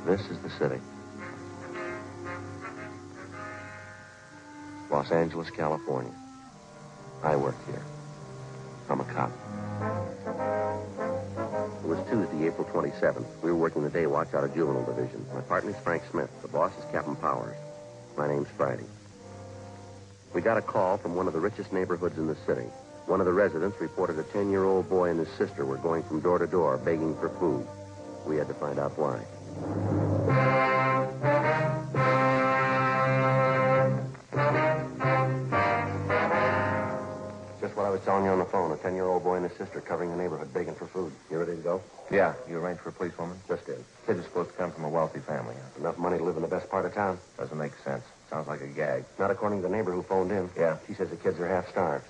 This is the city. Los Angeles, California. I work here. I'm a cop. It was Tuesday, April 27th. We were working the day watch out of Juvenile Division. My partner's Frank Smith. The boss is Captain Powers. My name's Friday. We got a call from one of the richest neighborhoods in the city. One of the residents reported a 10-year-old boy and his sister were going from door to door begging for food. We had to find out why. Just what I was telling you on the phone. A 10-year-old boy and his sister covering the neighborhood begging for food. You ready to go? Yeah, you arranged for a policewoman? Just did. Kids are supposed to come from a wealthy family. Huh? Enough money to live in the best part of town. Doesn't make sense. Sounds like a gag. Not according to the neighbor who phoned in. Yeah. She says the kids are half starved.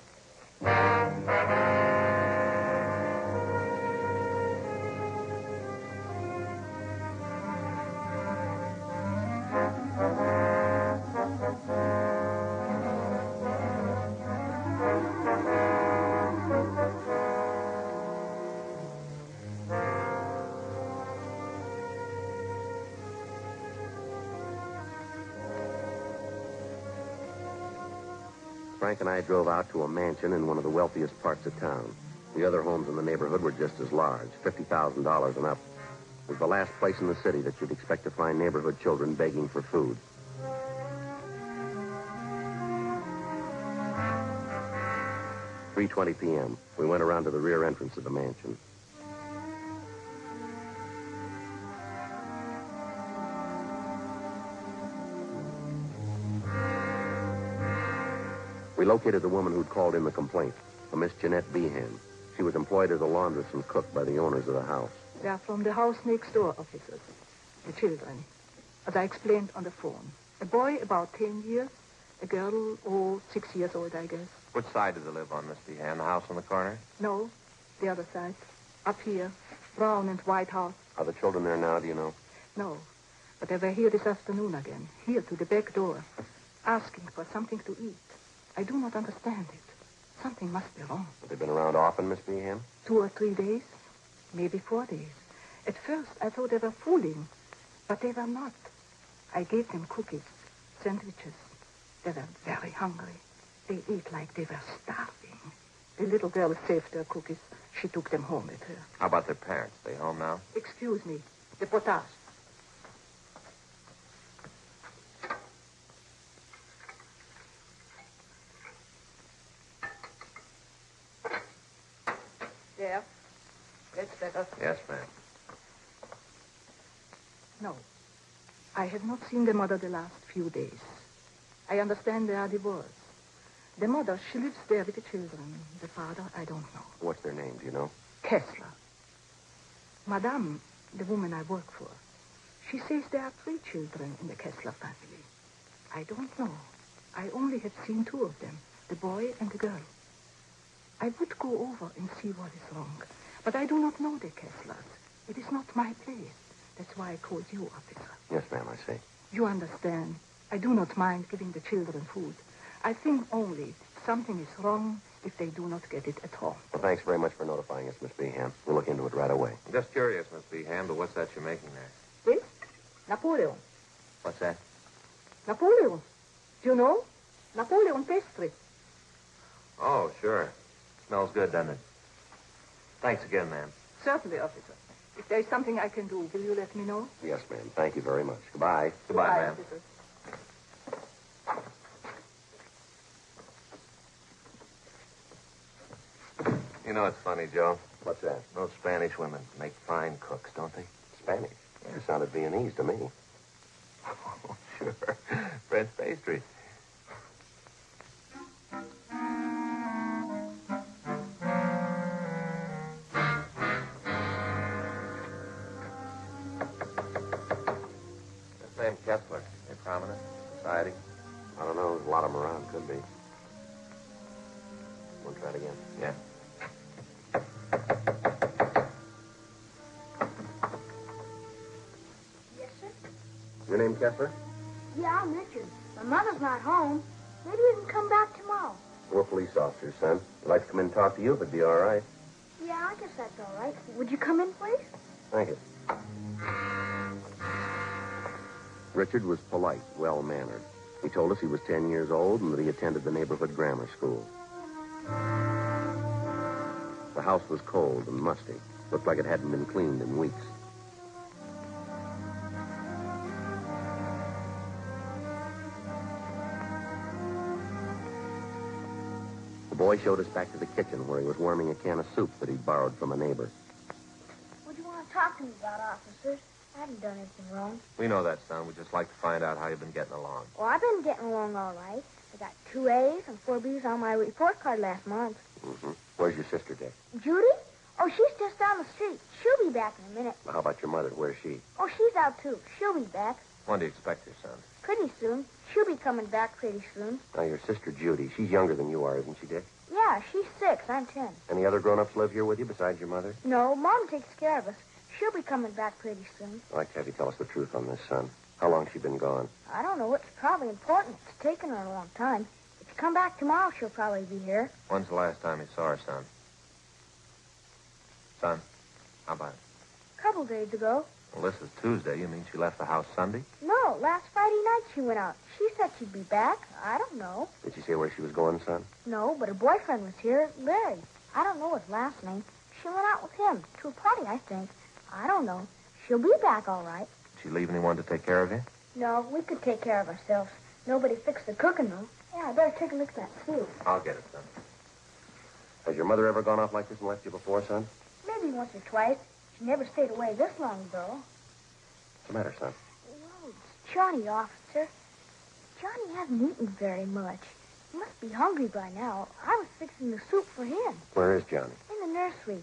Frank and I drove out to a mansion in one of the wealthiest parts of town. The other homes in the neighborhood were just as large, $50,000 and up. It was the last place in the city that you'd expect to find neighborhood children begging for food. "3:20 p.m. We went around to the rear entrance of the mansion. We located the woman who'd called in the complaint, a Miss Jeanette Behan. She was employed as a laundress and cook by the owners of the house. They are from the house next door, officers. The children. As I explained on the phone. A boy about 10 years. A girl, 6 years old, I guess. Which side do they live on, Miss Behan? The house on the corner? No, the other side. Up here. Brown and white house. Are the children there now, do you know? No, but they were here this afternoon again. Here to the back door. Asking for something to eat. I do not understand it. Something must be wrong. Have they been around often, Miss Behan? 2 or 3 days. Maybe 4 days. At first, I thought they were fooling. But they were not. I gave them cookies, sandwiches. They were very hungry. They ate like they were starving. The little girl saved their cookies. She took them home with her. How about their parents? They home now? Excuse me. The potage. There. That's better. Yes, ma'am. No. I have not seen the mother the last few days. I understand they are divorced. The mother, she lives there with the children. The father, I don't know. What's their name, do you know? Kessler. Madame, the woman I work for, she says there are 3 children in the Kessler family. I don't know. I only have seen 2 of them, the boy and the girl. I would go over and see what is wrong, but I do not know the Kesslers. It is not my place. That's why I called you, officer. Yes, ma'am, I see. You understand. I do not mind giving the children food. I think only something is wrong if they do not get it at home. Well, thanks very much for notifying us, Miss Behan. We'll look into it right away. I'm just curious, Miss Behan, but what's that you're making there? This? Napoleon. What's that? Napoleon. Do you know? Napoleon pastry. Oh, sure. Smells good, doesn't it? Thanks again, ma'am. Certainly, officer. If there is something I can do, will you let me know? Yes, ma'am. Thank you very much. Goodbye. Goodbye, ma'am. officer. You know, it's funny, Joe. What's that? Those Spanish women make fine cooks, don't they? Spanish. You sounded Viennese to me. Oh, sure. French pastry. This name Kessler, they prominent in society? I don't know. There's a lot of them around. Could be. Want to try it again? Yeah. Yes, Your name Kessler? Yeah, I'm Richard. My mother's not home. Maybe you can come back tomorrow. We're police officers, son. I'd like to come in and talk to you if it'd be all right. Yeah, I guess that's all right. Would you come in, please? Thank you. Richard was polite, well-mannered. He told us he was 10 years old and that he attended the neighborhood grammar school. The house was cold and musty. Looked like it hadn't been cleaned in weeks. The boy showed us back to the kitchen where he was warming a can of soup that he'd borrowed from a neighbor. What do you want to talk to me about, officers? I haven't done anything wrong. We know that, son. We'd just like to find out how you've been getting along. Well, I've been getting along all right. I got 2 A's and 4 B's on my report card last month. Mm-hmm. Where's your sister, Dick? Judy? Oh, she's just down the street. She'll be back in a minute. Well, how about your mother? Where's she? Oh, she's out, too. She'll be back. When do you expect her, son? Pretty soon. She'll be coming back pretty soon. Now, your sister, Judy, she's younger than you are, isn't she, Dick? Yeah, she's 6. I'm 10. Any other grown-ups live here with you besides your mother? No, Mom takes care of us. She'll be coming back pretty soon. I'd like to have you tell us the truth on this, son. How long's she been gone? I don't know. It's probably important. It's taken her a long time. If you come back tomorrow, she'll probably be here. When's the last time you saw her, son? Son, how about it? A couple days ago. Well, this is Tuesday. You mean she left the house Sunday? No, last Friday night she went out. She said she'd be back. I don't know. Did she say where she was going, son? No, but her boyfriend was here, Larry. I don't know his last name. She went out with him to a party, I think. I don't know. She'll be back all right. Did she leave anyone to take care of you? No, we could take care of ourselves. Nobody fixed the cooking, though. Yeah, I better take a look at that soup. I'll get it, son. Has your mother ever gone off like this and left you before, son? Maybe once or twice. She never stayed away this long, though. What's the matter, son? Well, it's Johnny, officer. Johnny hasn't eaten very much. He must be hungry by now. I was fixing the soup for him. Where is Johnny? In the nursery.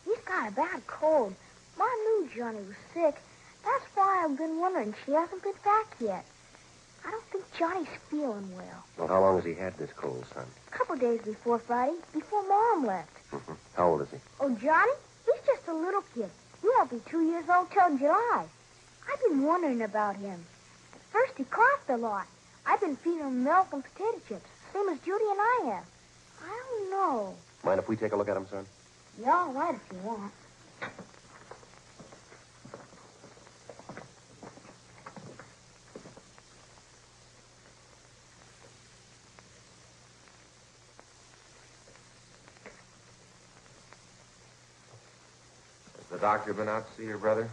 He's got a bad cold. Mom knew Johnny was sick. That's why I've been wondering. She hasn't been back yet. I don't think Johnny's feeling well. Well, how long has he had this cold, son? A couple days before Friday, before Mom left. Mm-hmm. How old is he? Oh, Johnny? He's just a little kid. He won't be 2 years old till July. I've been wondering about him. At first, he coughed a lot. I've been feeding him milk and potato chips, same as Judy and I have. I don't know. Mind if we take a look at him, son? Yeah, all right if you want. Has the doctor been out to see your brother?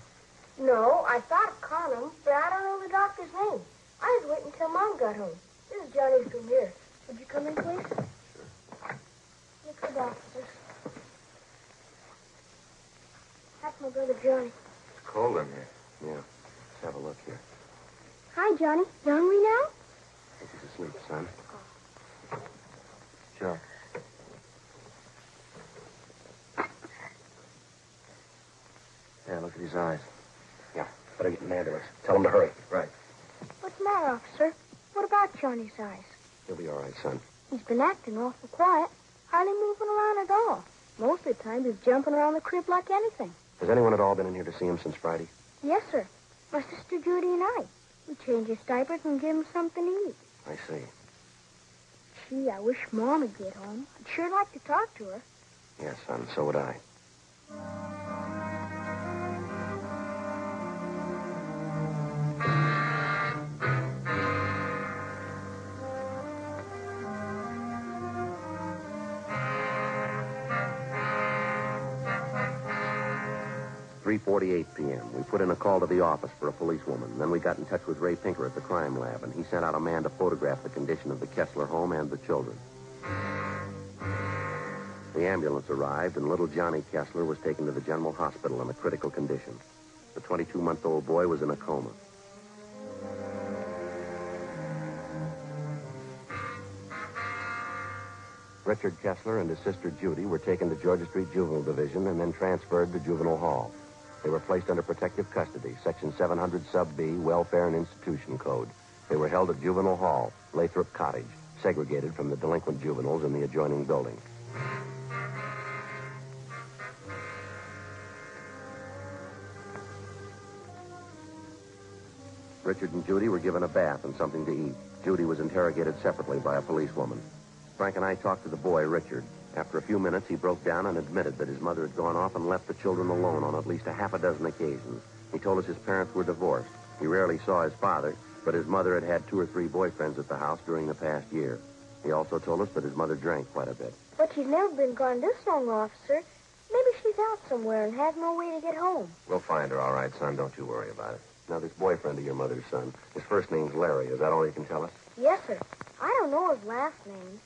No, I thought of calling him, but I don't know the doctor's name. I was waiting until Mom got home. This is Johnny's room here. Would you come in, please? Sure. Look at the officers. That's my brother Johnny. It's cold in here. Yeah. Let's have a look here. Hi, Johnny. You hungry now? I think he's asleep, son. Sure. Yeah, look at his eyes. Yeah, better get an ambulance. Tell him to hurry. Right. What's the matter, officer? What about Johnny's eyes? He'll be all right, son. He's been acting awful quiet, hardly moving around at all. Most of the time, he's jumping around the crib like anything. Has anyone at all been in here to see him since Friday? Yes, sir. My sister Judy and I. We change his diapers and give him something to eat. I see. Gee, I wish Mom would get home. I'd sure like to talk to her. Yes, son, so would I. .48 p.m. We put in a call to the office for a policewoman. Then we got in touch with Ray Pinker at the crime lab, and he sent out a man to photograph the condition of the Kessler home and the children. The ambulance arrived, and little Johnny Kessler was taken to the general hospital in a critical condition. The 22-month-old boy was in a coma. Richard Kessler and his sister Judy were taken to Georgia Street Juvenile Division and then transferred to Juvenile Hall. They were placed under protective custody, Section 700 Sub B, Welfare and Institution Code. They were held at Juvenile Hall, Lathrop Cottage, segregated from the delinquent juveniles in the adjoining building. Richard and Judy were given a bath and something to eat. Judy was interrogated separately by a policewoman. Frank and I talked to the boy, Richard. After a few minutes, he broke down and admitted that his mother had gone off and left the children alone on at least a half a dozen occasions. He told us his parents were divorced. He rarely saw his father, but his mother had had 2 or 3 boyfriends at the house during the past year. He also told us that his mother drank quite a bit. But she's never been gone this long, officer. Maybe she's out somewhere and has no way to get home. We'll find her, all right, son. Don't you worry about it. Now, this boyfriend of your mother's son, his first name's Larry. Is that all you can tell us? Yes, sir. I don't know his last name.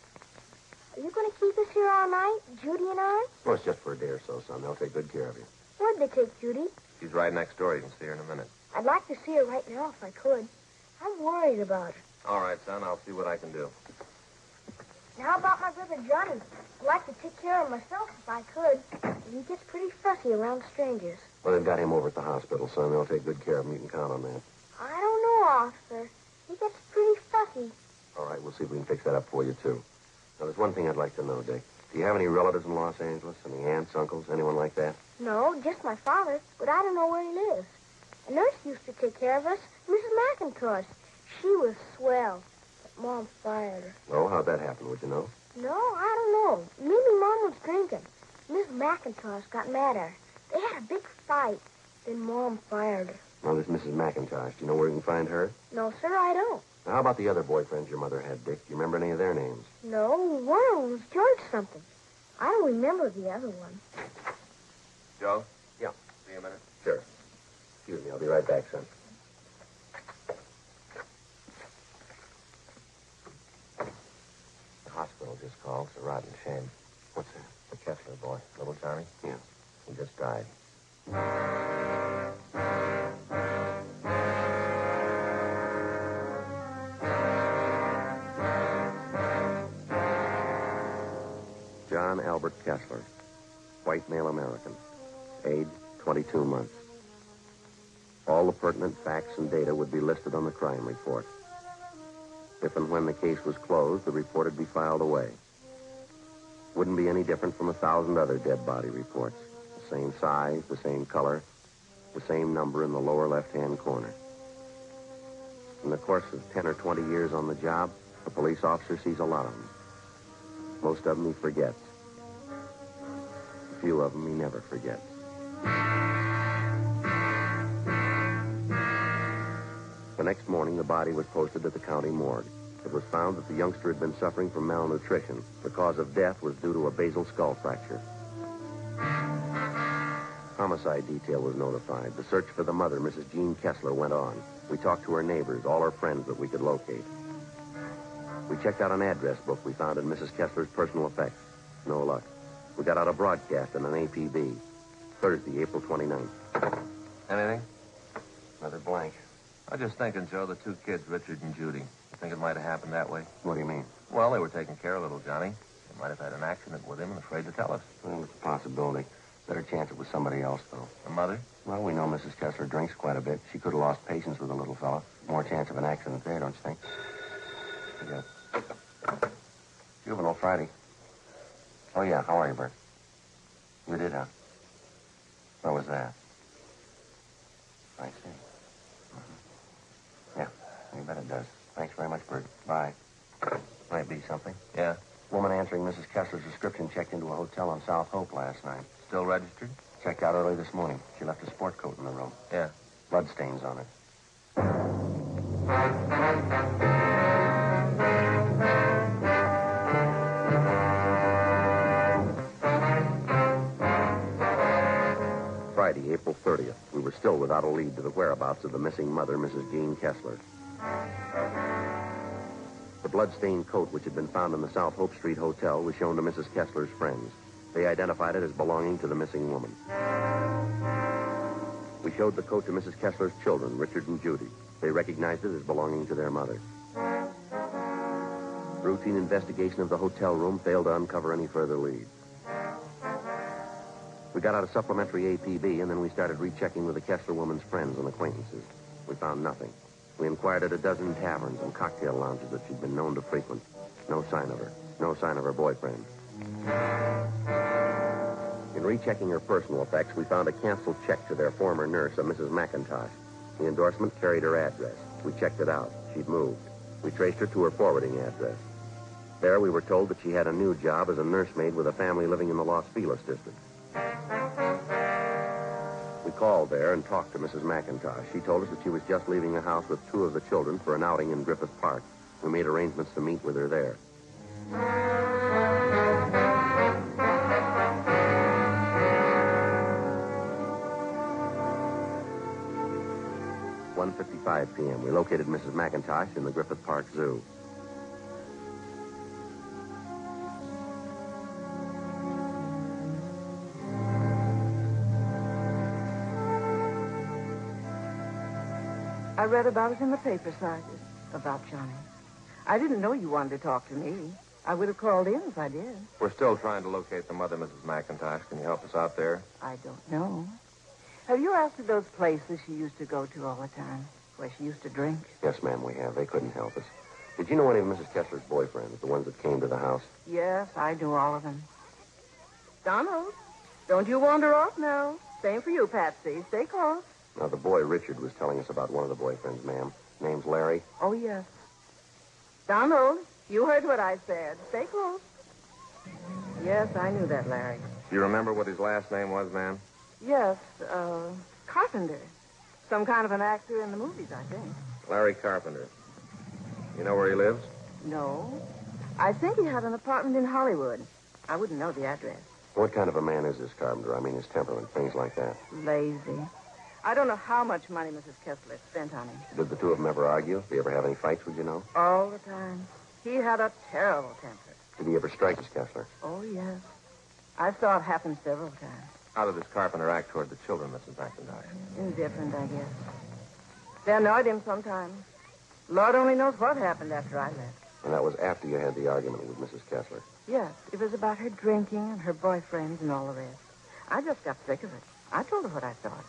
Are you going to keep us here all night, Judy and I? Well, it's just for a day or so, son. They'll take good care of you. Where'd they take Judy? She's right next door. You can see her in a minute. I'd like to see her right now if I could. I'm worried about her. All right, son. I'll see what I can do. Now, how about my brother Johnny? I'd like to take care of myself if I could. He gets pretty fussy around strangers. Well, they've got him over at the hospital, son. They'll take good care of him. You can count on that. I don't know, officer. He gets pretty fussy. All right, we'll see if we can fix that up for you, too. Now, there's one thing I'd like to know, Dick. Do you have any relatives in Los Angeles? Any aunts, uncles, anyone like that? No, just my father, but I don't know where he lives. A nurse used to take care of us, Mrs. McIntosh. She was swell, but Mom fired her. Oh, how'd that happen? Would you know? No, I don't know. Maybe Mom was drinking. Miss McIntosh got mad at her. They had a big fight. Then Mom fired her. Now, this Mrs. McIntosh, do you know where you can find her? No, sir, I don't. Now, how about the other boyfriends your mother had, Dick? Do you remember any of their names? No, one of them was George something. I don't remember the other one. Joe? Yeah. See you a minute. Sure. Excuse me, I'll be right back, son. The hospital just called. It's a rotten shame. What's that? The Kessler boy, little Johnny. Yeah. He just died. John Albert Kessler, white male American, age 22 months. All the pertinent facts and data would be listed on the crime report. If and when the case was closed, the report would be filed away. Wouldn't be any different from 1,000 other dead body reports. The same size, the same color, the same number in the lower left-hand corner. In the course of 10 or 20 years on the job, a police officer sees a lot of them. Most of them he forgets. A few of them he never forgets. The next morning, the body was posted at the county morgue. It was found that the youngster had been suffering from malnutrition. The cause of death was due to a basal skull fracture. Homicide detail was notified. The search for the mother, Mrs. Jean Kessler, went on. We talked to her neighbors, all her friends that we could locate. We checked out an address book we found in Mrs. Kessler's personal effects. No luck. We got out a broadcast in an APB. Thursday, April 29th. Anything? Another blank. I was just thinking, Joe, the 2 kids, Richard and Judy. You think it might have happened that way? What do you mean? Well, they were taking care of little Johnny. They might have had an accident with him and afraid to tell us. Well, it's a possibility. Better chance it was somebody else, though. The mother? Well, we know Mrs. Kessler drinks quite a bit. She could have lost patience with the little fella. More chance of an accident there, don't you think? Yeah. Juvenile Friday. Oh, yeah. How are you, Bert? You did, huh? Where was that? I see. Yeah, you bet it does. Thanks very much, Bert. Bye. Might be something. Yeah. Woman answering Mrs. Kessler's description checked into a hotel on South Hope last night. Still registered? Checked out early this morning. She left a sport coat in the room. Yeah. Blood stains on it. Friday, April 30th. We were still without a lead to the whereabouts of the missing mother, Mrs. Jean Kessler. The blood-stained coat which had been found in the South Hope Street Hotel was shown to Mrs. Kessler's friends. They identified it as belonging to the missing woman. We showed the coat to Mrs. Kessler's children, Richard and Judy. They recognized it as belonging to their mother. Routine investigation of the hotel room failed to uncover any further leads. We got out a supplementary APB, and then we started rechecking with the Kessler woman's friends and acquaintances. We found nothing. We inquired at a dozen taverns and cocktail lounges that she'd been known to frequent. No sign of her. No sign of her boyfriend. In rechecking her personal effects, we found a canceled check to their former nurse, a Mrs. McIntosh. The endorsement carried her address. We checked it out. She'd moved. We traced her to her forwarding address. There, we were told that she had a new job as a nursemaid with a family living in the Los Feliz district. We called there and talked to Mrs. McIntosh. She told us that she was just leaving the house with two of the children for an outing in Griffith Park. We made arrangements to meet with her there. At 1:55 p.m., we located Mrs. McIntosh in the Griffith Park Zoo. I read about it in the paper, Sergeant, about Johnny. I didn't know you wanted to talk to me. I would have called in if I did. We're still trying to locate the mother, Mrs. McIntosh. Can you help us out there? I don't know. Have you asked her those places she used to go to all the time, where she used to drink? Yes, ma'am, we have. They couldn't help us. Did you know any of Mrs. Kessler's boyfriends, the ones that came to the house? Yes, I knew all of them. Donald, don't you wander off now. Same for you, Patsy. Stay close. Now, the boy Richard was telling us about one of the boyfriends, ma'am. Name's Larry. Oh, yes. Donald, you heard what I said. Stay close. Yes, I knew that, Larry. Do you remember what his last name was, ma'am? Yes, Carpenter. Some kind of an actor in the movies, I think. Larry Carpenter. You know where he lives? No. I think he had an apartment in Hollywood. I wouldn't know the address. What kind of a man is this Carpenter? I mean, his temperament, things like that. Lazy. I don't know how much money Mrs. Kessler spent on him. Did the two of them ever argue? Did they ever have any fights, would you know? All the time. He had a terrible temper. Did he ever strike Miss Kessler? Oh, yes. I saw it happen several times. How did this Carpenter act toward the children, Mrs. McIntosh? Indifferent, I guess. They annoyed him sometimes. Lord only knows what happened after I left. And that was after you had the argument with Mrs. Kessler. Yes, it was about her drinking and her boyfriends and all the rest. I just got sick of it. I told her what I thought.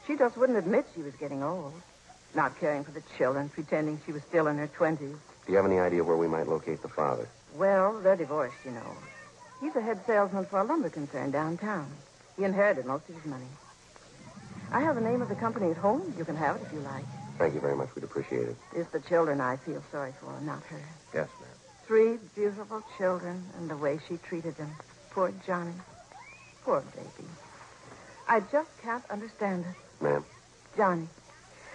She just wouldn't admit she was getting old. Not caring for the children, pretending she was still in her 20s. Do you have any idea where we might locate the father? Well, they're divorced, you know. He's a head salesman for a lumber concern downtown. He inherited most of his money. I have the name of the company at home. You can have it if you like. Thank you very much. We'd appreciate it. It's the children I feel sorry for, not her. Yes, ma'am. 3 beautiful children and the way she treated them. Poor Johnny. Poor baby. I just can't understand it. Ma'am? Johnny.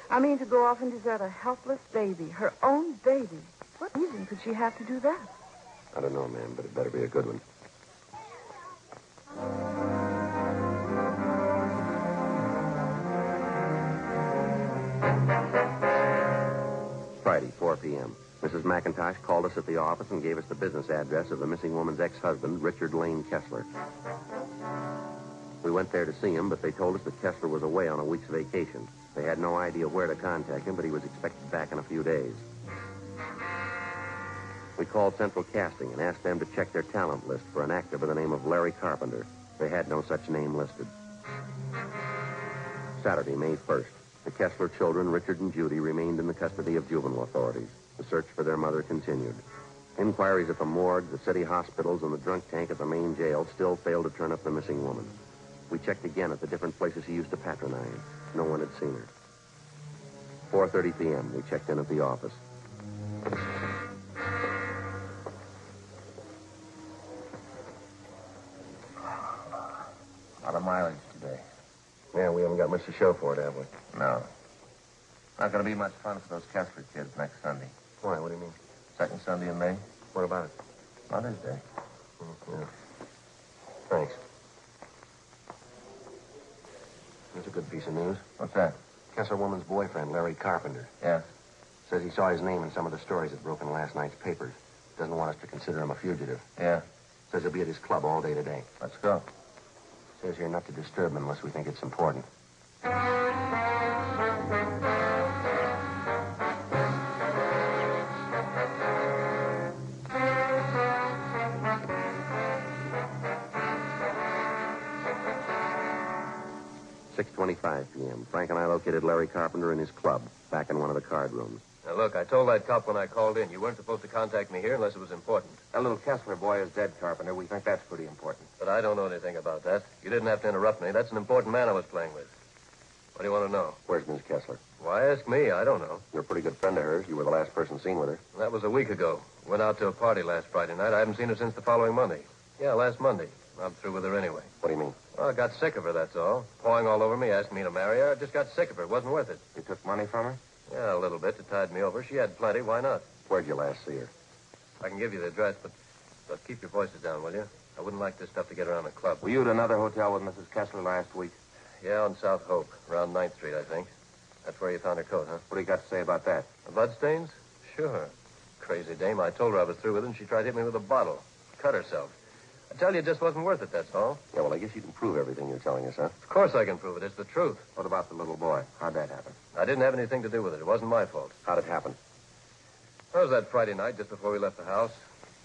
I mean, to go off and desert a helpless baby, her own baby. What reason could she have to do that? I don't know, ma'am, but it better be a good one. Friday, 4 p.m. Mrs. McIntosh called us at the office and gave us the business address of the missing woman's ex-husband, Richard Lane Kessler. We went there to see him, but they told us that Kessler was away on a week's vacation. They had no idea where to contact him, but he was expected back in a few days. We called Central Casting and asked them to check their talent list for an actor by the name of Larry Carpenter. They had no such name listed. Saturday, May 1st. The Kessler children, Richard and Judy, remained in the custody of juvenile authorities. The search for their mother continued. Inquiries at the morgue, the city hospitals, and the drunk tank at the main jail still failed to turn up the missing woman. We checked again at the different places he used to patronize. No one had seen her. 4:30 p.m., we checked in at the office. A lot of mileage today. Yeah, we haven't got much to show for it, have we? No. Not going to be much fun for those Kessler kids next Sunday. Why? What do you mean? Second Sunday in May. What about it? Mother's Day. Yeah. Thanks. That's a good piece of news. What's that? Kessler woman's boyfriend, Larry Carpenter. Yes. Says he saw his name in some of the stories that broke in last night's papers. Doesn't want us to consider him a fugitive. Yeah. Says he'll be at his club all day today. Let's go. Says here not to disturb him unless we think it's important. .25 p.m. Frank and I located Larry Carpenter in his club, back in one of the card rooms. Now, look, I told that cop when I called in, you weren't supposed to contact me here unless it was important. That little Kessler boy is dead, Carpenter. We think that's pretty important. But I don't know anything about that. You didn't have to interrupt me. That's an important man I was playing with. What do you want to know? Where's Miss Kessler? Why ask me? I don't know. You're a pretty good friend of hers. You were the last person seen with her. That was a week ago. Went out to a party last Friday night. I haven't seen her since the following Monday. Yeah, last Monday. I'm through with her anyway. What do you mean? Well, I got sick of her, that's all. Pawing all over me, asking me to marry her. I just got sick of her. It wasn't worth it. You took money from her? Yeah, a little bit to tide me over. She had plenty. Why not? Where'd you last see her? I can give you the address, but keep your voices down, will you? I wouldn't like this stuff to get around the club. Were you at another hotel with Mrs. Kessler last week? Yeah, on South Hope, around 9th Street, I think. That's where you found her coat, huh? What do you got to say about that? The bloodstains? Sure. Crazy dame. I told her I was through with her, and she tried to hit me with a bottle. Cut herself. I tell you, it just wasn't worth it, that's all. Yeah, well, I guess you can prove everything you're telling us, huh? Of course I can prove it. It's the truth. What about the little boy? How'd that happen? I didn't have anything to do with it. It wasn't my fault. How'd it happen? It was that Friday night, just before we left the house.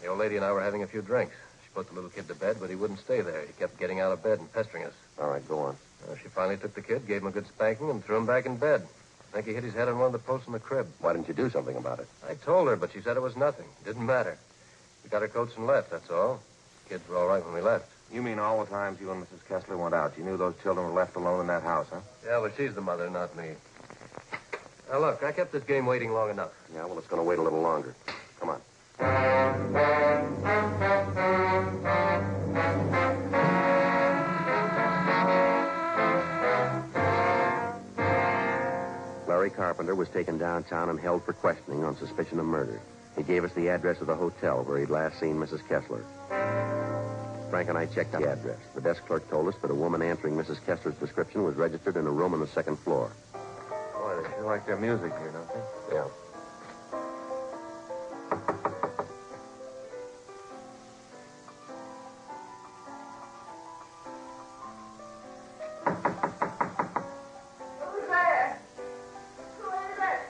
The old lady and I were having a few drinks. She put the little kid to bed, but he wouldn't stay there. He kept getting out of bed and pestering us. All right, go on. She finally took the kid, gave him a good spanking, and threw him back in bed. I think he hit his head on one of the posts in the crib. Why didn't you do something about it? I told her, but she said it was nothing. It didn't matter. We got our coats and left, that's all. Kids were all right when we left. You mean all the times you and Mrs. Kessler went out, you knew those children were left alone in that house, huh? Yeah, well, she's the mother, not me. Now, look, I kept this game waiting long enough. Yeah, well, it's going to wait a little longer. Come on. Larry Carpenter was taken downtown and held for questioning on suspicion of murder. He gave us the address of the hotel where he'd last seen Mrs. Kessler. Frank and I checked out the address. The desk clerk told us that a woman answering Mrs. Kessler's description was registered in a room on the second floor. Boy, they sure like their music here, don't they? Yeah. Who's there? Who is it?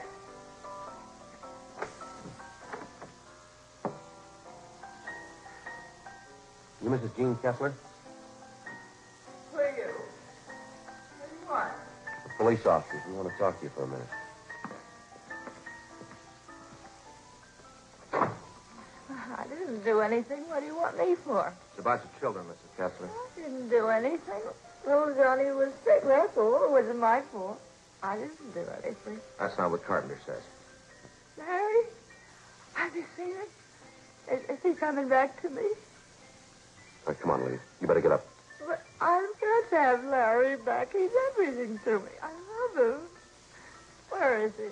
You Mrs. Jean Kessler? Who are you? What do you want? The police officers. We want to talk to you for a minute. I didn't do anything. What do you want me for? It's about your children, Mrs. Kessler. I didn't do anything. Little Johnny was sick, that's all. It wasn't my fault. I didn't do anything. That's not what Carpenter says. Larry? Have you seen him? Is he coming back to me? All right, come on, Lee. You better get up. But I've got to have Larry back. He's everything to me. I love him. Where is he?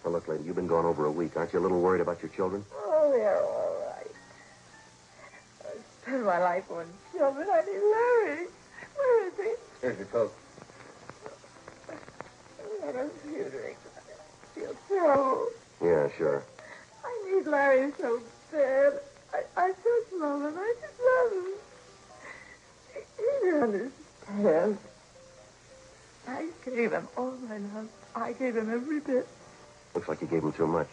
Now, look, lady, you've been gone over a week. Aren't you a little worried about your children? Oh, they're all right. I spend my life on children. I need Larry. Where is he? Here's your coat. Let us few drinks. I feel so. Yeah, sure. I need Larry so bad. I just love him. I just love him. He doesn't understand. I gave him all my love. I gave him every bit. Looks like you gave them too much.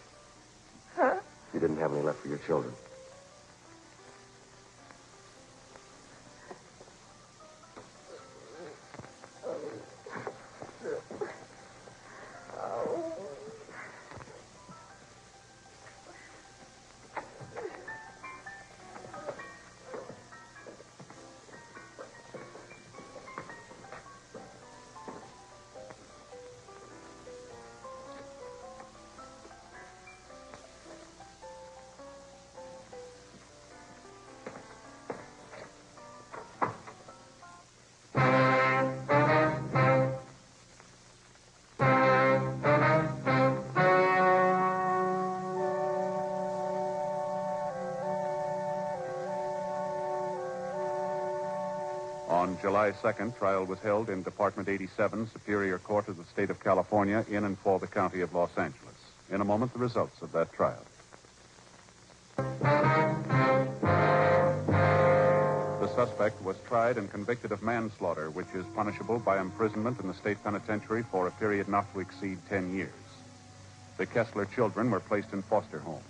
Huh? You didn't have any left for your children. On July 2nd, trial was held in Department 87, Superior Court of the State of California, in and for the County of Los Angeles. In a moment, the results of that trial. The suspect was tried and convicted of manslaughter, which is punishable by imprisonment in the state penitentiary for a period not to exceed 10 years. The Kessler children were placed in foster homes.